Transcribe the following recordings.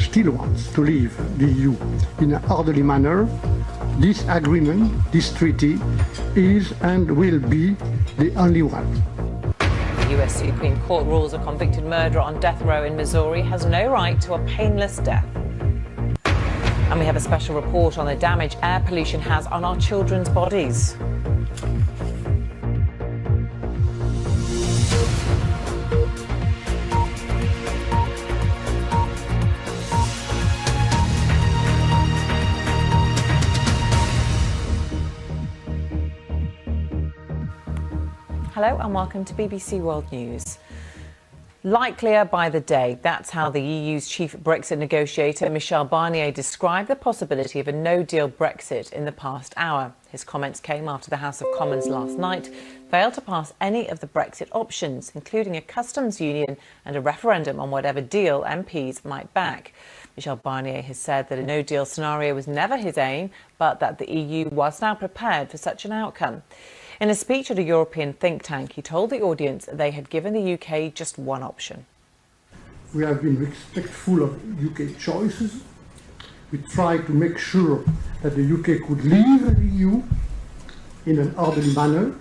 still wants to leave the EU in an orderly manner, this agreement, this treaty, is and will be the only one. The US Supreme Court rules a convicted murderer on death row in Missouri has no right to a painless death. And we have a special report on the damage air pollution has on our children's bodies. Hello and welcome to BBC World News. Likelier by the day, that's how the EU's chief Brexit negotiator Michel Barnier described the possibility of a no-deal Brexit in the past hour. His comments came after the House of Commons last night failed to pass any of the Brexit options, including a customs union and a referendum on whatever deal MPs might back. Michel Barnier has said that a no-deal scenario was never his aim, but that the EU was now prepared for such an outcome. In a speech at a European think tank, he told the audience they had given the UK just one option. We have been respectful of UK choices. We tried to make sure that the UK could leave the EU in an orderly manner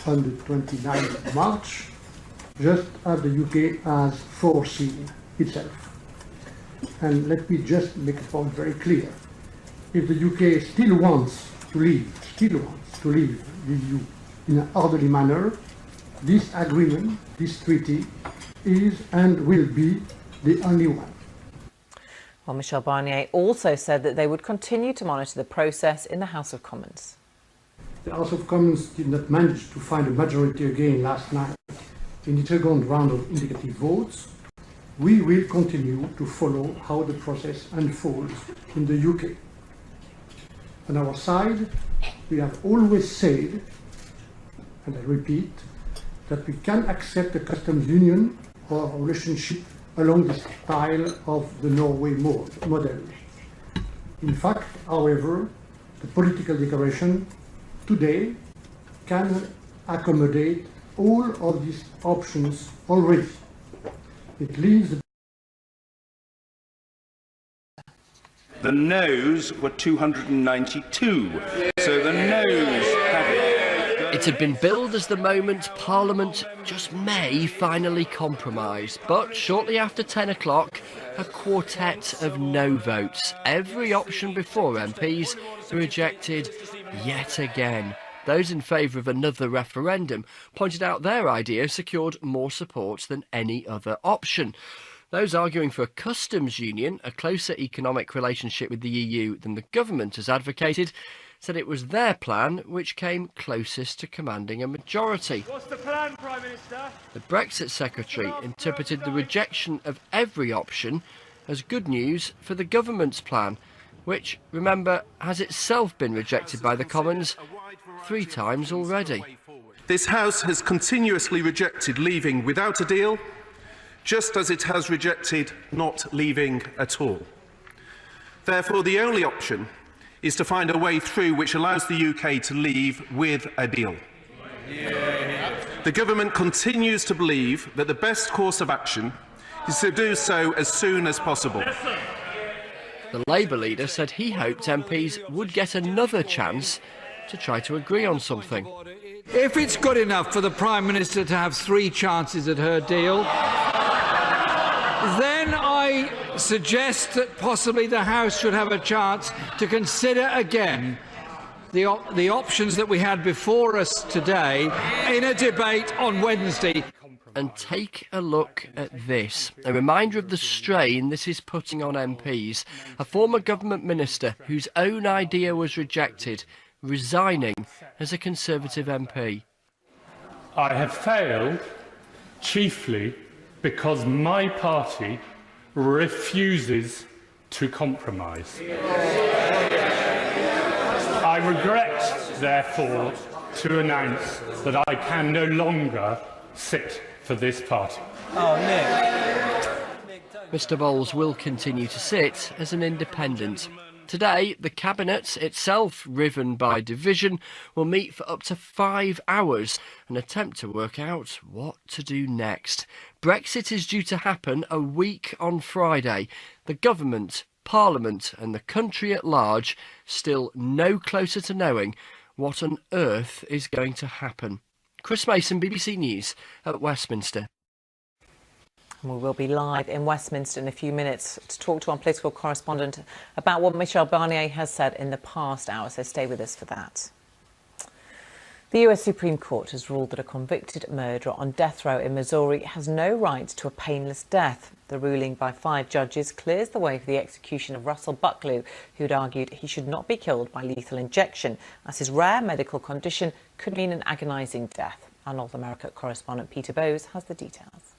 on the 29th of March, just as the UK has foreseen itself. And let me just make a point very clear. If the UK still wants to leave the EU in an orderly manner, this agreement, this treaty, is and will be the only one. Well, Michel Barnier also said that they would continue to monitor the process in the House of Commons. The House of Commons did not manage to find a majority again last night in the second round of indicative votes. We will continue to follow how the process unfolds in the UK. On our side, we have always said, and I repeat, that we can accept a customs union or a relationship along the style of the Norway model. In fact, however, the political declaration today can accommodate all of these options already. It leaves the noes were 292, so the noes have it. It had been billed as the moment Parliament just may finally compromise, but shortly after 10 o'clock, a quartet of no votes. Every option before MPs rejected yet again. Those in favour of another referendum pointed out their idea secured more support than any other option. Those arguing for a customs union, a closer economic relationship with the EU than the government has advocated, said it was their plan which came closest to commanding a majority. What's the plan, Prime Minister? The Brexit Secretary interpreted the rejection of every option as good news for the government's plan, which, remember, has itself been rejected by the Commons 3 times already. This House has continuously rejected leaving without a deal, just as it has rejected not leaving at all. Therefore, the only option is to find a way through which allows the UK to leave with a deal. The government continues to believe that the best course of action is to do so as soon as possible. The Labour leader said he hoped MPs would get another chance to try to agree on something. If it's good enough for the Prime Minister to have 3 chances at her deal, then I suggest that possibly the House should have a chance to consider again the options that we had before us today in a debate on Wednesday. And take a look at this, a reminder of the strain this is putting on MPs. A former government minister whose own idea was rejected, resigning as a Conservative MP. I have failed chiefly because my party refuses to compromise. I regret, therefore, to announce that I can no longer sit for this party. Oh, Nick. Mr Bowles will continue to sit as an independent. Today, the Cabinet, itself riven by division, will meet for up to 5 hours and attempt to work out what to do next. Brexit is due to happen a week on Friday. The government, Parliament and the country at large still no closer to knowing what on earth is going to happen. Chris Mason, BBC News at Westminster. We will be live in Westminster in a few minutes to talk to our political correspondent about what Michel Barnier has said in the past hour, so stay with us for that. The US Supreme Court has ruled that a convicted murderer on death row in Missouri has no right to a painless death. The ruling by 5 judges clears the way for the execution of Russell Bucklew, who'd argued he should not be killed by lethal injection, as his rare medical condition could mean an agonising death. Our North America correspondent Peter Bowes has the details.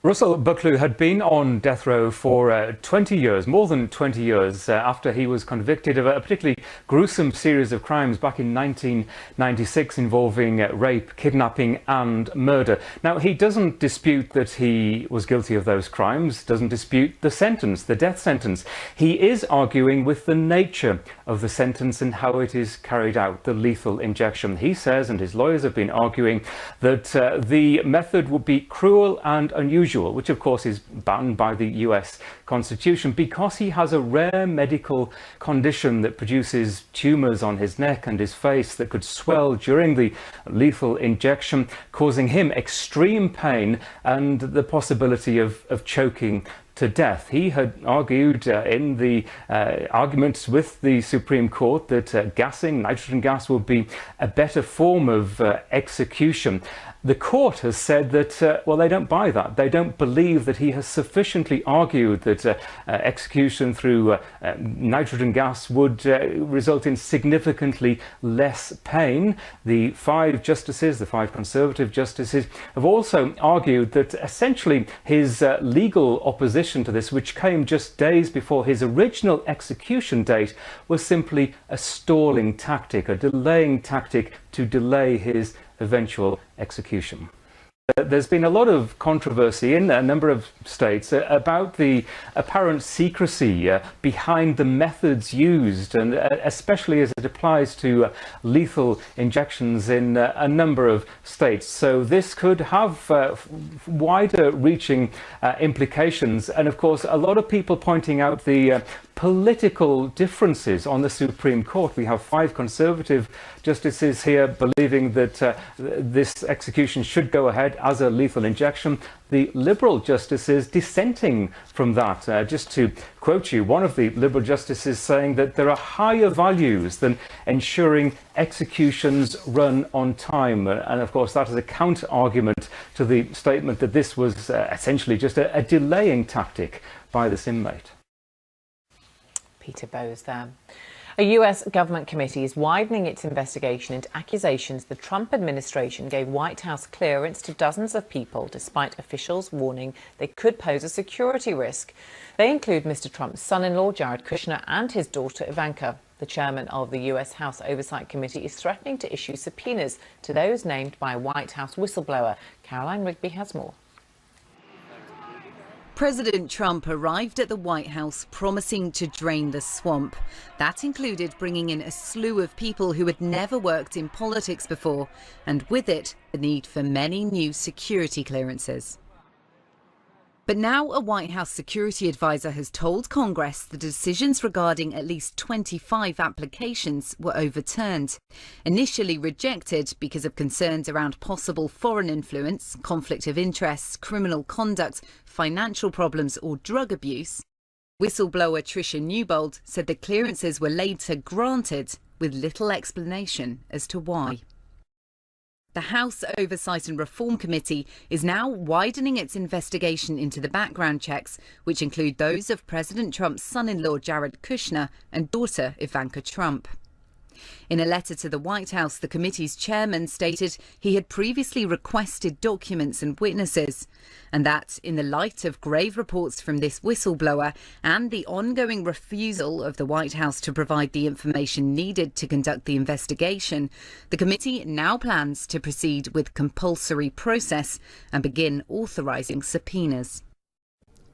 Russell Bucklew had been on death row for 20 years, more than 20 years, after he was convicted of a particularly gruesome series of crimes back in 1996 involving rape, kidnapping and murder. Now, he doesn't dispute that he was guilty of those crimes, doesn't dispute the sentence, the death sentence. He is arguing with the nature of the sentence and how it is carried out, the lethal injection. He says, and his lawyers have been arguing, that the method would be cruel and unusual, which of course is banned by the US Constitution, because he has a rare medical condition that produces tumours on his neck and his face that could swell during the lethal injection, causing him extreme pain and the possibility of choking to death. He had argued in the arguments with the Supreme Court that gassing, nitrogen gas, would be a better form of execution. The court has said that, well, they don't buy that. They don't believe that he has sufficiently argued that execution through nitrogen gas would result in significantly less pain. The 5 justices, the 5 Conservative justices, have also argued that essentially his legal opposition to this, which came just days before his original execution date, was simply a stalling tactic, a delaying tactic to delay his eventual execution. There's been a lot of controversy in a number of states about the apparent secrecy behind the methods used, and especially as it applies to lethal injections in a number of states. So this could have wider reaching implications, and of course a lot of people pointing out the political differences on the Supreme Court. We have 5 Conservative justices here believing that this execution should go ahead as a lethal injection. The Liberal justices dissenting from that. Just to quote you, one of the Liberal justices saying that there are higher values than ensuring executions run on time. And of course that is a counter argument to the statement that this was essentially just a delaying tactic by this inmate. Peter Bowes there. A US government committee is widening its investigation into accusations the Trump administration gave White House clearance to dozens of people, despite officials warning they could pose a security risk. They include Mr. Trump's son-in-law, Jared Kushner, and his daughter, Ivanka. The chairman of the US House Oversight Committee is threatening to issue subpoenas to those named by a White House whistleblower. Caroline Rigby has more. President Trump arrived at the White House promising to drain the swamp. That included bringing in a slew of people who had never worked in politics before, and with it, the need for many new security clearances. But now a White House security advisor has told Congress the decisions regarding at least 25 applications were overturned. Initially rejected because of concerns around possible foreign influence, conflict of interests, criminal conduct, financial problems or drug abuse, whistleblower Tricia Newbold said the clearances were later granted with little explanation as to why. The House Oversight and Reform Committee is now widening its investigation into the background checks, which include those of President Trump's son-in-law Jared Kushner and daughter Ivanka Trump. In a letter to the White House, the committee's chairman stated he had previously requested documents and witnesses, and that, in the light of grave reports from this whistleblower and the ongoing refusal of the White House to provide the information needed to conduct the investigation, the committee now plans to proceed with compulsory process and begin authorising subpoenas.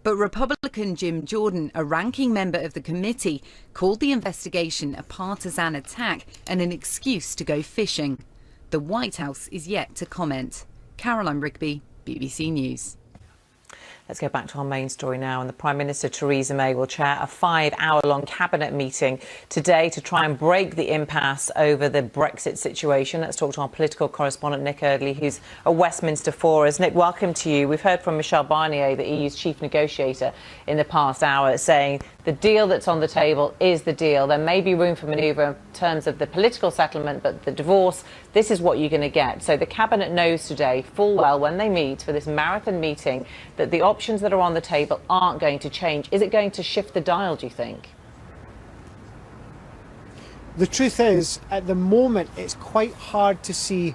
But Republican Jim Jordan, a ranking member of the committee, called the investigation a partisan attack and an excuse to go fishing. The White House is yet to comment. Caroline Rigby, BBC News. Let's go back to our main story now. And the Prime Minister, Theresa May, will chair a 5-hour-long cabinet meeting today to try and break the impasse over the Brexit situation. Let's talk to our political correspondent, Nick Eardley, who's at Westminster for us. Nick, welcome to you. We've heard from Michel Barnier, the EU's chief negotiator, in the past hour, saying the deal that's on the table is the deal. There may be room for manoeuvre in terms of the political settlement, but the divorce, this is what you're going to get. So the cabinet knows today full well when they meet for this marathon meeting that the options that are on the table aren't going to change. Is it going to shift the dial, do you think? The truth is, at the moment, it's quite hard to see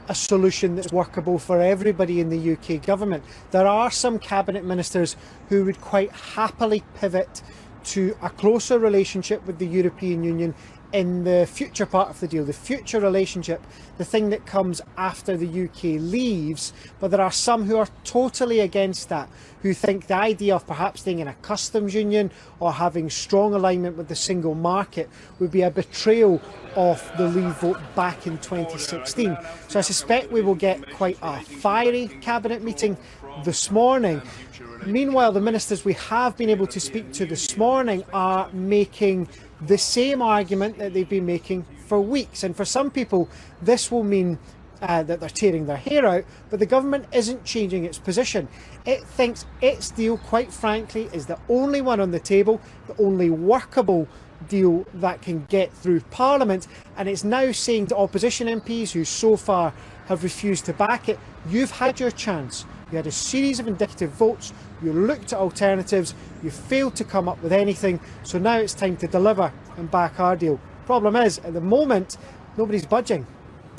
a solution that's workable for everybody in the UK government. There are some cabinet ministers who would quite happily pivot to a closer relationship with the European Union in the future part of the deal, the future relationship, the thing that comes after the UK leaves. But there are some who are totally against that, who think the idea of perhaps staying in a customs union or having strong alignment with the single market would be a betrayal of the Leave vote back in 2016. So I suspect we will get quite a fiery cabinet meeting this morning. Meanwhile, the ministers we have been able to speak to this morning are making the same argument that they've been making for weeks. And for some people, this will mean that they're tearing their hair out, but the government isn't changing its position. It thinks its deal, quite frankly, is the only one on the table, the only workable deal that can get through Parliament. And it's now saying to opposition MPs who so far have refused to back it, you've had your chance. You had a series of indicative votes, you looked at alternatives, you failed to come up with anything, so now it's time to deliver and back our deal. Problem is, at the moment, nobody's budging.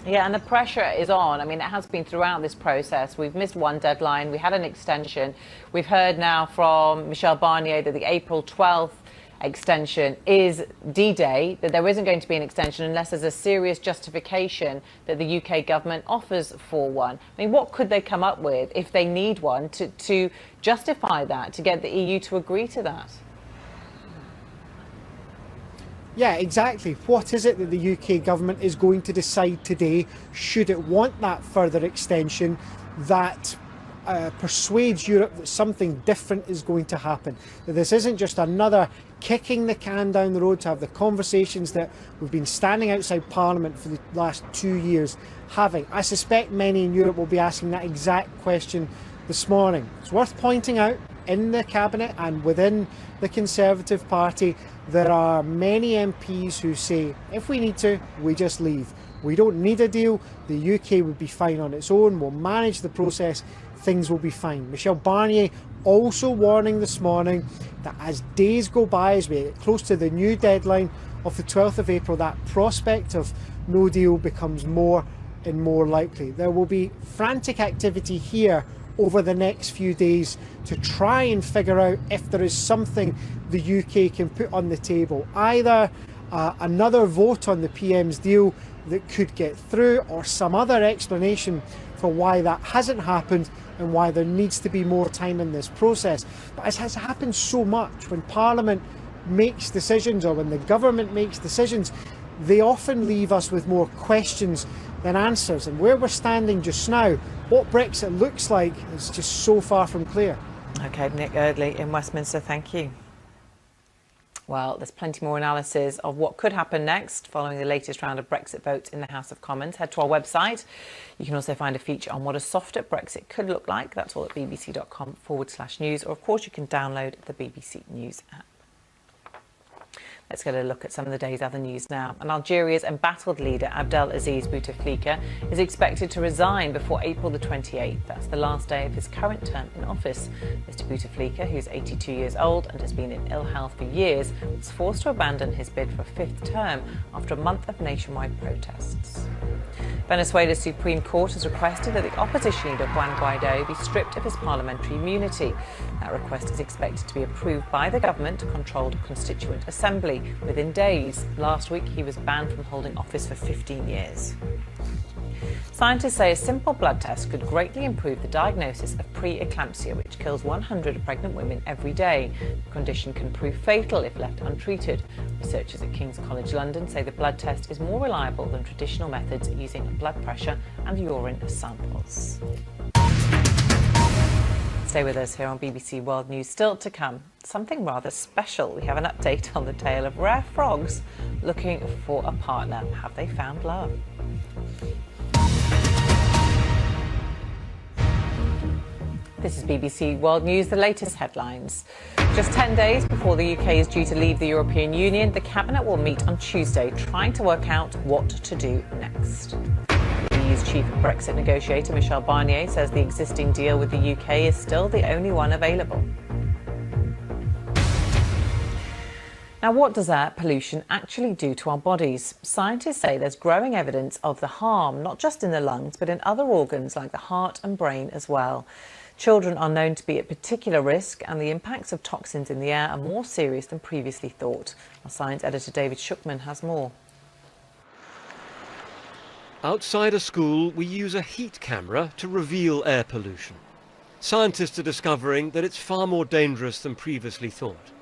Yeah, and the pressure is on. I mean, it has been throughout this process. We've missed one deadline. We had an extension. We've heard now from Michel Barnier that the April 12th extension is D-Day, that there isn't going to be an extension unless there's a serious justification that the UK government offers for one. I mean, what could they come up with if they need one to justify that, to get the EU to agree to that? Yeah, exactly. What is it that the UK government is going to decide today, should it want that further extension, that persuades Europe that something different is going to happen? That this isn't just another kicking the can down the road to have the conversations that we've been standing outside Parliament for the last 2 years having. I suspect many in Europe will be asking that exact question this morning. It's worth pointing out, in the Cabinet and within the Conservative Party, there are many MPs who say, if we need to, we just leave. We don't need a deal. The UK would be fine on its own. We'll manage the process. Things will be fine. Michel Barnier also warning this morning that as days go by, as we get close to the new deadline of the 12th of April, that prospect of no deal becomes more and more likely. There will be frantic activity here over the next few days to try and figure out if there is something the UK can put on the table. Either another vote on the PM's deal that could get through, or some other explanation for why that hasn't happened and why there needs to be more time in this process. But as has happened so much, when Parliament makes decisions or when the government makes decisions, they often leave us with more questions than answers. And where we're standing just now, what Brexit looks like is just so far from clear. OK, Nick Eardley in Westminster, thank you. Well, there's plenty more analysis of what could happen next following the latest round of Brexit votes in the House of Commons. Head to our website. You can also find a feature on what a softer Brexit could look like. That's all at bbc.com/news. Or, of course, you can download the BBC News app. Let's get a look at some of the day's other news now. And Algeria's embattled leader, Abdelaziz Bouteflika, is expected to resign before April the 28th. That's the last day of his current term in office. Mr Bouteflika, who's 82 years old and has been in ill health for years, was forced to abandon his bid for a fifth term after a month of nationwide protests. Venezuela's Supreme Court has requested that the opposition leader Juan Guaido be stripped of his parliamentary immunity. That request is expected to be approved by the government-controlled Constituent Assembly within days. Last week, he was banned from holding office for 15 years. Scientists say a simple blood test could greatly improve the diagnosis of pre-eclampsia, which kills 100 pregnant women every day. The condition can prove fatal if left untreated. Researchers at King's College London say the blood test is more reliable than traditional methods using blood pressure and urine samples. Stay with us here on BBC World News. Still to come, something rather special. We have an update on the tale of rare frogs looking for a partner. Have they found love? This is BBC World News, the latest headlines. Just 10 days before the UK is due to leave the European Union, the Cabinet will meet on Tuesday, trying to work out what to do next. The EU's chief Brexit negotiator, Michel Barnier, says the existing deal with the UK is still the only one available. Now, what does air pollution actually do to our bodies? Scientists say there's growing evidence of the harm, not just in the lungs, but in other organs like the heart and brain as well. Children are known to be at particular risk, and the impacts of toxins in the air are more serious than previously thought. Our science editor David Shukman has more. Outside a school, we use a heat camera to reveal air pollution. Scientists are discovering that it's far more dangerous than previously thought.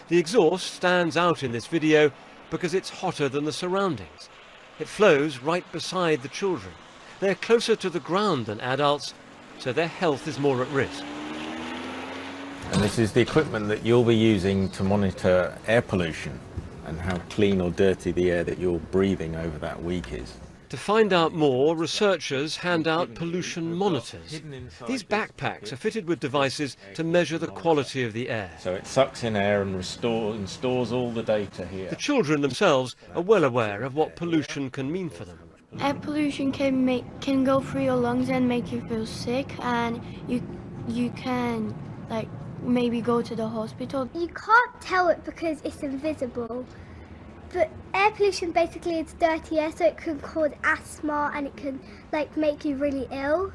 The exhaust stands out in this video because it's hotter than the surroundings. It flows right beside the children. They're closer to the ground than adults, so their health is more at risk. And this is the equipment that you'll be using to monitor air pollution and how clean or dirty the air that you're breathing over that week is. To find out more, researchers hand out pollution monitors. These backpacks are fitted with devices to measure the quality of the air. So it sucks in air and stores all the data here. The children themselves are well aware of what pollution can mean for them. Air pollution can go through your lungs and make you feel sick, and you can maybe go to the hospital. You can't tell it because it's invisible, but air pollution basically is dirty air, so it can cause asthma and it can make you really ill.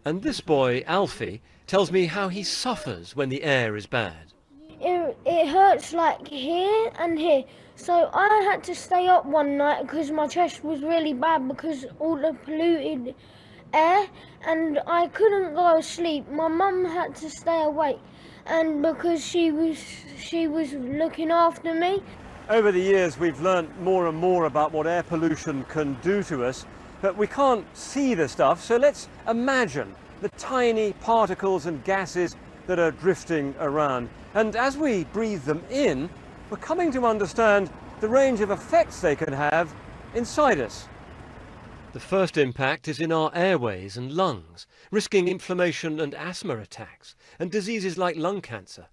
And this boy, Alfie, tells me how he suffers when the air is bad. It hurts here and here. So I had to stay up one night because my chest was really bad because all the polluted air, and I couldn't go to sleep. My mum had to stay awake, and because she was looking after me. Over the years we've learnt more and more about what air pollution can do to us, but we can't see the stuff, so let's imagine the tiny particles and gases that are drifting around. And as we breathe them in, we're coming to understand the range of effects they can have inside us. The first impact is in our airways and lungs, risking inflammation and asthma attacks, and diseases like lung cancer.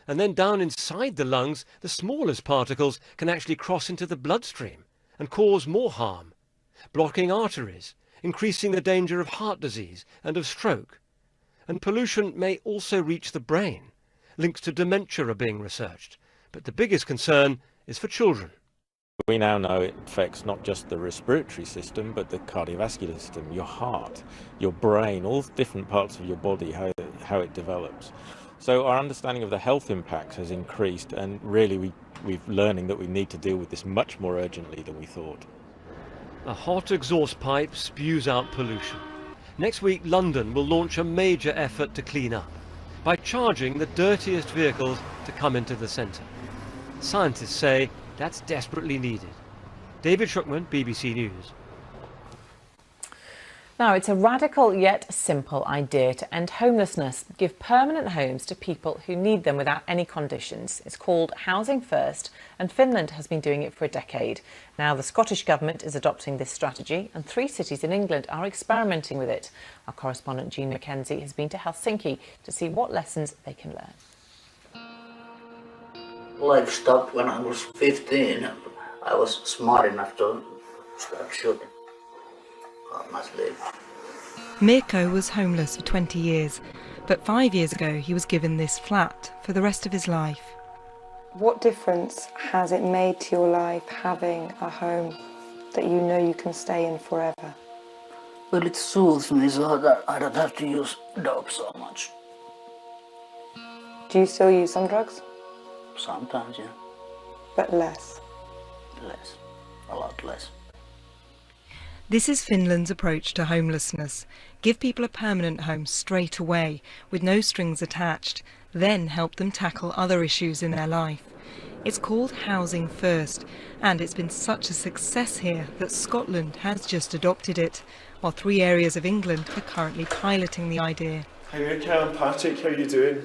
And then down inside the lungs, the smallest particles can actually cross into the bloodstream and cause more harm, blocking arteries, increasing the danger of heart disease and of stroke. And pollution may also reach the brain. Links to dementia are being researched. But the biggest concern is for children. We now know it affects not just the respiratory system, but the cardiovascular system, your heart, your brain, all different parts of your body, how it develops. So our understanding of the health impacts has increased, and really we're learning that we need to deal with this much more urgently than we thought. A hot exhaust pipe spews out pollution. Next week, London will launch a major effort to clean up by charging the dirtiest vehicles to come into the centre. Scientists say that's desperately needed. David Shukman, BBC News. Now, it's a radical yet simple idea to end homelessness, give permanent homes to people who need them without any conditions. It's called Housing First, and Finland has been doing it for a decade. Now, the Scottish Government is adopting this strategy, and 3 cities in England are experimenting with it. Our correspondent Jean McKenzie has been to Helsinki to see what lessons they can learn. Life stopped when I was 15. I was smart enough to start shooting. Mirko was homeless for 20 years, but 5 years ago he was given this flat for the rest of his life. What difference has it made to your life having a home that you know you can stay in forever? Well, it soothes me so that I don't have to use dope so much. Do you still use some drugs? Sometimes, yeah. But less? Less. A lot less. This is Finland's approach to homelessness. Give people a permanent home straight away, with no strings attached, then help them tackle other issues in their life. It's called Housing First, and it's been such a success here that Scotland has just adopted it, while 3 areas of England are currently piloting the idea. Hi, Karen, Patrick, how are you doing?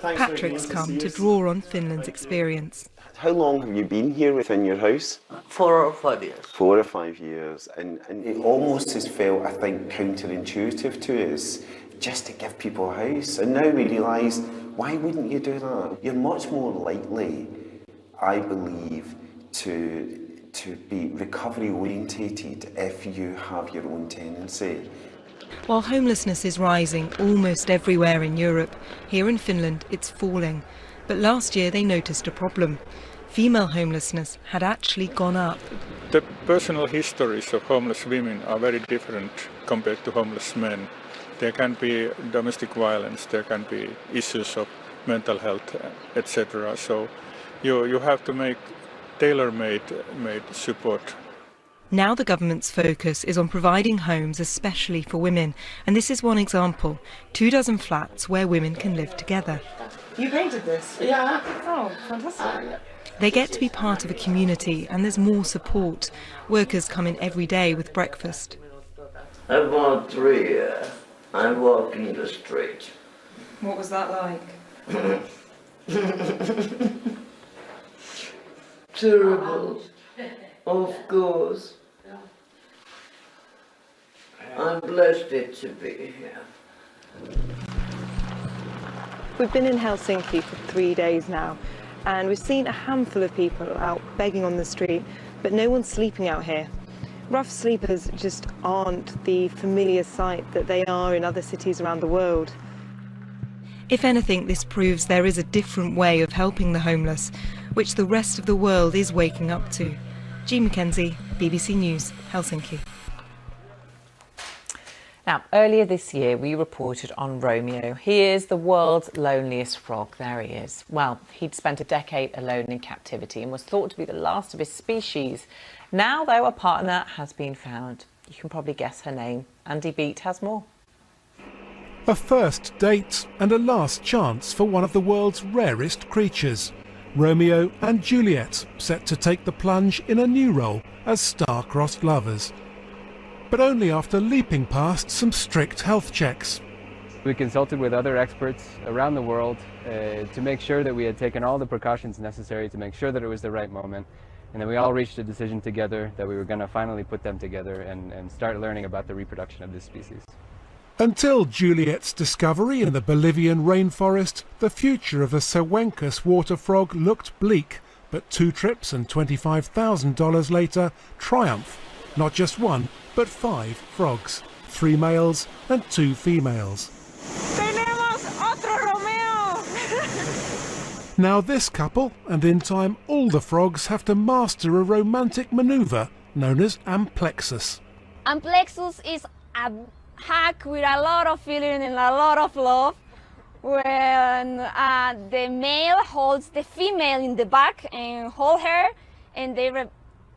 Patrick's come to draw on Finland's experience. How long have you been here within your house? 4 or 5 years. 4 or 5 years, and it almost has felt, I think, counterintuitive to us just to give people a house. And now we realise, why wouldn't you do that? You're much more likely, I believe, to be recovery orientated if you have your own tenancy. While homelessness is rising almost everywhere in Europe, here in Finland it's falling. But last year they noticed a problem. Female homelessness had actually gone up. The personal histories of homeless women are very different compared to homeless men. There can be domestic violence, there can be issues of mental health, etc. So you have to make tailor-made support. Now the government's focus is on providing homes especially for women, and this is one example, 24 flats where women can live together. You painted this? Yeah. Oh, fantastic. They get to be part of a community and there's more support. Workers come in every day with breakfast. About 3 years, I walk in the street. What was that like? Terrible, of course. I'm blessed to be here. We've been in Helsinki for 3 days now, and we've seen a handful of people out begging on the street, but no one's sleeping out here. Rough sleepers just aren't the familiar sight that they are in other cities around the world. If anything, this proves there is a different way of helping the homeless, which the rest of the world is waking up to. Jean Mackenzie, BBC News, Helsinki. Now, earlier this year, we reported on Romeo. He is the world's loneliest frog. There he is. Well, he'd spent a decade alone in captivity and was thought to be the last of his species. Now, though, a partner has been found. You can probably guess her name. Andy Beat has more. A first date and a last chance for one of the world's rarest creatures. Romeo and Juliet set to take the plunge in a new role as star-crossed lovers. But only after leaping past some strict health checks. We consulted with other experts around the world to make sure that we had taken all the precautions necessary to make sure that it was the right moment. And then we all reached a decision together that we were going to finally put them together and start learning about the reproduction of this species. Until Juliet's discovery in the Bolivian rainforest, the future of the Cervencus water frog looked bleak. But 2 trips and $25,000 later, triumph. Not just 1, but 5 frogs. 3 males and 2 females. Tenemos otro Romeo! Now this couple, and in time all the frogs, have to master a romantic manoeuvre known as amplexus. Amplexus is a hug with a lot of feeling and a lot of love, when the male holds the female in the back and hold her, and they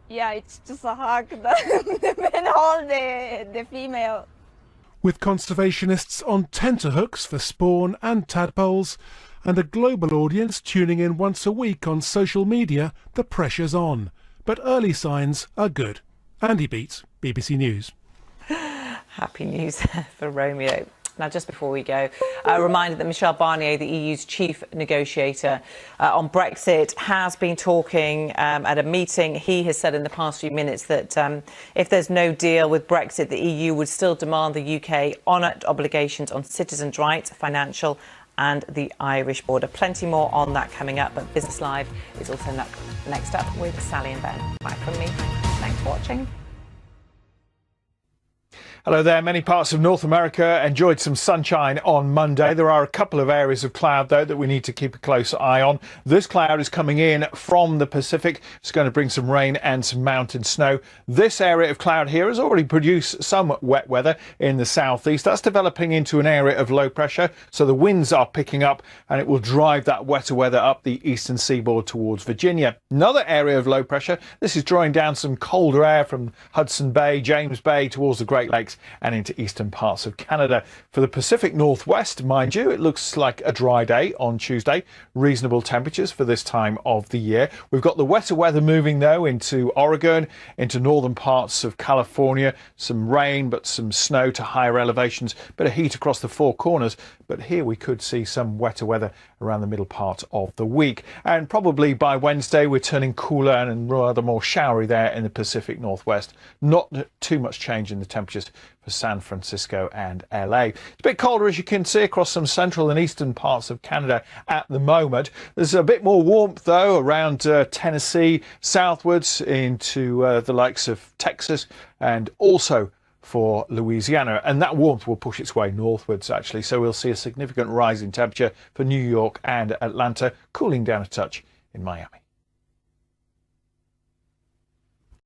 yeah, it's just a hug that the men hold the female. With conservationists on tenterhooks for spawn and tadpoles, and a global audience tuning in once a week on social media, the pressure's on. But early signs are good. Andy Beat, BBC News. Happy news for Romeo. Now, just before we go, a reminder that Michel Barnier, the EU's chief negotiator on Brexit, has been talking at a meeting. He has said in the past few minutes that if there's no deal with Brexit, the EU would still demand the UK honour obligations on citizens' rights, financial and the Irish border. Plenty more on that coming up, but Business Live is also next up with Sally and Ben. Bye from me. Thanks for watching. Hello there. Many parts of North America enjoyed some sunshine on Monday. There are a couple of areas of cloud, though, that we need to keep a close eye on. This cloud is coming in from the Pacific. It's going to bring some rain and some mountain snow. This area of cloud here has already produced some wet weather in the southeast. That's developing into an area of low pressure, so the winds are picking up and it will drive that wetter weather up the eastern seaboard towards Virginia. Another area of low pressure, this is drawing down some colder air from Hudson Bay, James Bay towards the Great Lakes. States and into eastern parts of Canada. For the Pacific Northwest, mind you, it looks like a dry day on Tuesday. Reasonable temperatures for this time of the year. We've got the wetter weather moving though into Oregon, into northern parts of California. Some rain, but some snow to higher elevations. Bit of heat across the Four Corners. But here we could see some wetter weather around the middle part of the week. And probably by Wednesday, we're turning cooler and rather more showery there in the Pacific Northwest. Not too much change in the temperatures for San Francisco and LA. It's a bit colder, as you can see, across some central and eastern parts of Canada at the moment. There's a bit more warmth, though, around Tennessee, southwards into the likes of Texas, and also for Louisiana, and that warmth will push its way northwards actually, so we'll see a significant rise in temperature for New York and Atlanta, cooling down a touch in Miami.